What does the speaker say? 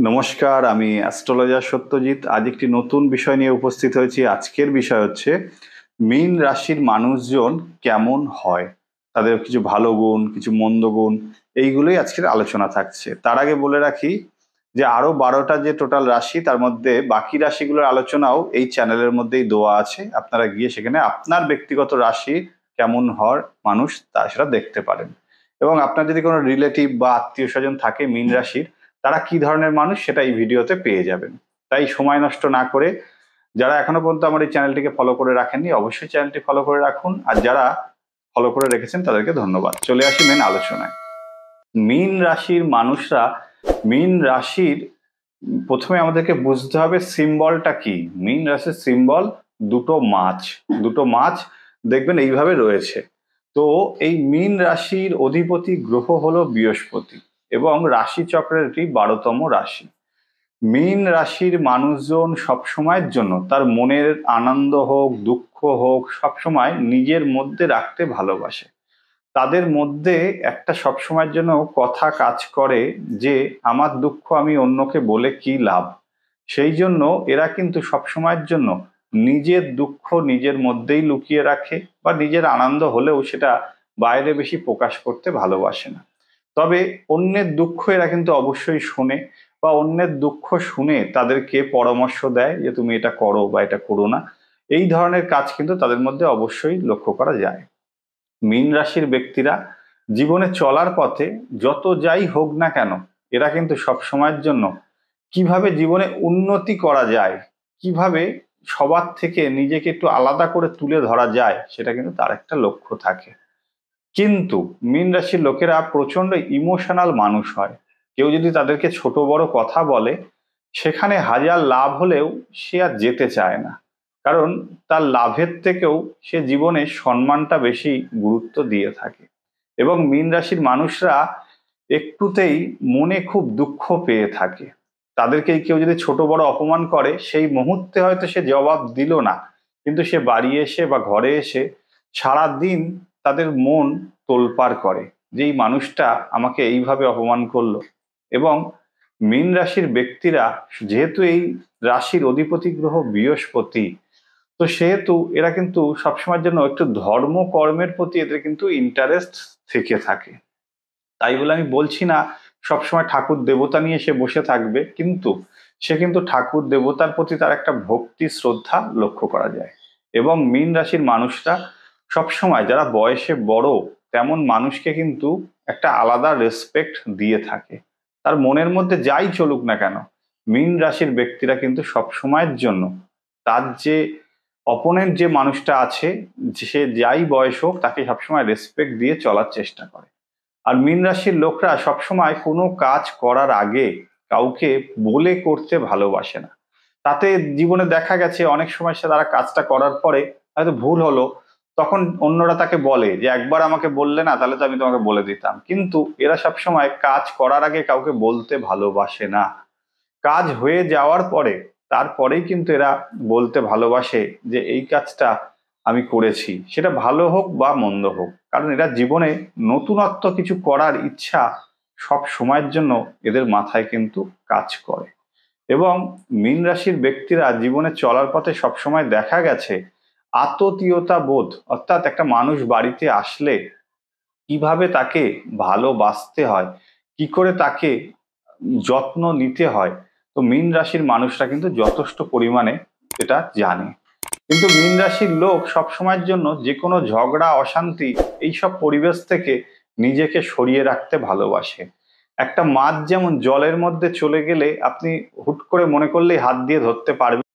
নমস্কার, আমি অ্যাস্ট্রোলজার সত্যজিৎ। আজ একটি নতুন বিষয় নিয়ে উপস্থিত হয়েছি। আজকের বিষয় হচ্ছে মীন রাশির মানুষজন কেমন হয়, তাদের কিছু ভালো গুণ, কিছু মন্দ গুণ, এইগুলোই আজকের আলোচনা থাকছে। তার আগে বলে রাখি যে আরো 12টা যে টোটাল রাশি, তার মধ্যে বাকি রাশিগুলোর আলোচনাও এই চ্যানেলের মধ্যেই দেওয়া আছে। আপনারা গিয়ে সেখানে আপনার ব্যক্তিগত রাশি কেমন হয় মানুষ তা সেটা দেখতে পারেন। এবং আপনার যদি কোনো রিলেটিভ বা আত্মীয় স্বজন থাকে মীন রাশির, তারা কি ধরনের মানুষ সেটা এই ভিডিওতে পেয়ে যাবেন। তাই সময় নষ্ট না করে যারা এখনো পর্যন্ত আমার এই চ্যানেলটিকে ফলো করে রাখেননি, অবশ্যই চ্যানেলটি ফলো করে রাখুন। আর যারা ফলো করে রেখেছেন তাদেরকে ধন্যবাদ। চলে আসি মেন আলোচনায়। মীন রাশির মানুষরা, মীন রাশির প্রথমে আমাদেরকে বুঝতে হবে সিম্বলটা কি। মীন রাশির সিম্বল দুটো মাছ দেখবেন এইভাবে রয়েছে। তো এই মীন রাশির অধিপতি গ্রহ হলো বৃহস্পতি এবং রাশি চক্রের এটি 12তম রাশি। মীন রাশির মানুষজন সবসময়ের জন্য তার মনের আনন্দ হোক দুঃখ হোক সবসময় নিজের মধ্যে রাখতে ভালোবাসে। তাদের মধ্যে একটা সবসময়ের জন্য কথা কাজ করে যে আমার দুঃখ আমি অন্যকে বলে কি লাভ। সেই জন্য এরা কিন্তু সবসময়ের জন্য নিজের দুঃখ নিজের মধ্যেই লুকিয়ে রাখে বা নিজের আনন্দ হলেও সেটা বাইরে বেশি প্রকাশ করতে ভালোবাসে না। তবে অন্যের দুঃখ এরা কিন্তু অবশ্যই শোনে বা অন্যের দুঃখ শুনে তাদেরকে পরামর্শ দেয় যে তুমি এটা করো বা এটা করো না। এই ধরনের কাজ কিন্তু তাদের মধ্যে অবশ্যই লক্ষ্য করা যায়। মীন রাশির ব্যক্তিরা জীবনে চলার পথে যত যাই হোক না কেন, এরা কিন্তু সব সময়ের জন্য কিভাবে জীবনে উন্নতি করা যায়, কিভাবে সবার থেকে নিজেকে একটু আলাদা করে তুলে ধরা যায়, সেটা কিন্তু তার একটা লক্ষ্য থাকে। কিন্তু মীন রাশির লোকেরা প্রচন্ড ইমোশনাল মানুষ হয়। কেউ যদি তাদেরকে ছোট বড় কথা বলে, সেখানে হাজার লাভ হলেও সে আর যেতে চায় না। কারণ তার লাভের থেকেও সে জীবনে সম্মানটা বেশি গুরুত্ব দিয়ে থাকে। এবং মীন রাশির মানুষরা একটুতেই মনে খুব দুঃখ পেয়ে থাকে। তাদেরকে কেউ যদি ছোট বড় অপমান করে, সেই মুহূর্তে হয়তো সে জবাব দিল না, কিন্তু সে বাড়ি এসে বা ঘরে এসে সারা দিন তাদের মন তোলপাড় করে যে এই মানুষটা আমাকে এইভাবে অপমান করলো। এবং মীন রাশির ব্যক্তিরা, যেহেতু এই রাশির অধিপতি গ্রহ বৃহস্পতি, তো সেহেতু এরা কিন্তু সবসময়ের জন্য একটু ধর্ম কর্মের প্রতি এদের কিন্তু ইন্টারেস্ট থেকে থাকে। তাই বলে আমি বলছি না সবসময় ঠাকুর দেবতা নিয়ে সে বসে থাকবে, কিন্তু সে কিন্তু ঠাকুর দেবতার প্রতি তার একটা ভক্তি শ্রদ্ধা লক্ষ্য করা যায়। এবং মীন রাশির মানুষরা সবসময় যারা বয়সে বড় তেমন মানুষকে কিন্তু একটা আলাদা রেসপেক্ট দিয়ে থাকে। তার মনের মধ্যে যাই চলুক না কেন, মীন রাশির ব্যক্তিরা কিন্তু সব সময়ের জন্য তার যে অপোনেন্ট যে মানুষটা আছে, সে যাই বয়স হোক তাকে সবসময় রেসপেক্ট দিয়ে চলার চেষ্টা করে। আর মীন রাশির লোকরা সবসময় কোনো কাজ করার আগে কাউকে বলে করতে ভালোবাসে না। তাতে জীবনে দেখা গেছে অনেক সময় সে তারা কাজটা করার পরে হয়তো ভুল হলো, তখন অন্যরা তাকে বলে যে একবার আমাকে বললে না, তাহলে তো আমি তোমাকে বলে দিতাম। কিন্তু এরা সবসময় কাজ করার আগে কাউকে বলতে ভালোবাসে না। কাজ হয়ে যাওয়ার পরে তারপরেই কিন্তু এরা বলতে ভালোবাসে যে এই কাজটা আমি করেছি, সেটা ভালো হোক বা মন্দ হোক। কারণ এরা জীবনে নতুনত্ব কিছু করার ইচ্ছা সব সময়ের জন্য এদের মাথায় কিন্তু কাজ করে। এবং মীন রাশির ব্যক্তিরা জীবনে চলার পথে সবসময় দেখা গেছে আততীয়তা বোধ, অর্থাৎ একটা মানুষ বাড়িতে আসলে কিভাবে তাকে ভালোবাসতে হয়, কি করে তাকে যত্ন নিতে হয়, তো মীন রাশির মানুষরা কিন্তু যথেষ্ট পরিমাণে এটা জানে। কিন্তু মীন রাশির লোক সবসময়ের জন্য যে কোনো ঝগড়া অশান্তি এইসব পরিবেশ থেকে নিজেকে সরিয়ে রাখতে ভালোবাসে। একটা মাছ যেমন জলের মধ্যে চলে গেলে আপনি হুট করে মনে করলেই হাত দিয়ে ধরতে পারবেন